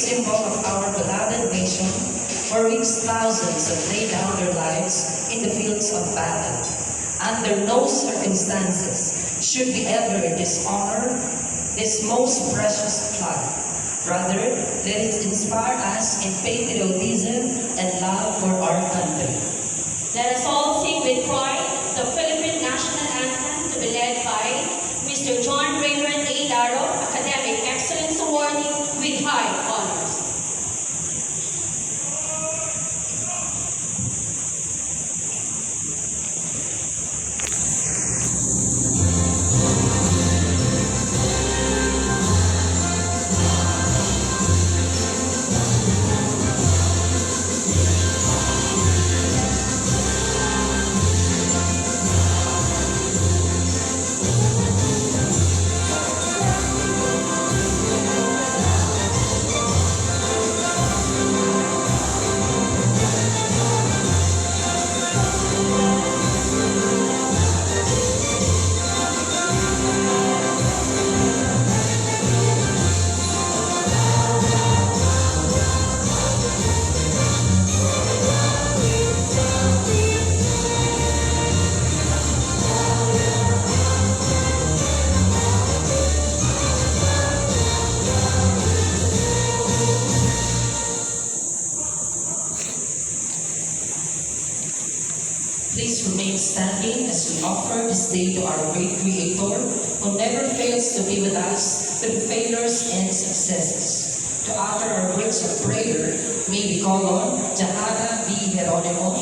symbol of our beloved nation, for which thousands have laid down their lives in the fields of battle. Under no circumstances should we ever dishonor this most precious flag. Rather, let it inspire us in patriotism and love for our country. Let us all sing with pride the Philippine National Anthem to be led by Mr. John Raymond A. Daro, Academic Excellence Awardee with high honors. Please remain standing as we offer this day to our great Creator, who never fails to be with us through failures and successes. To utter our words of prayer, may we call on Jahara B. Geronimo,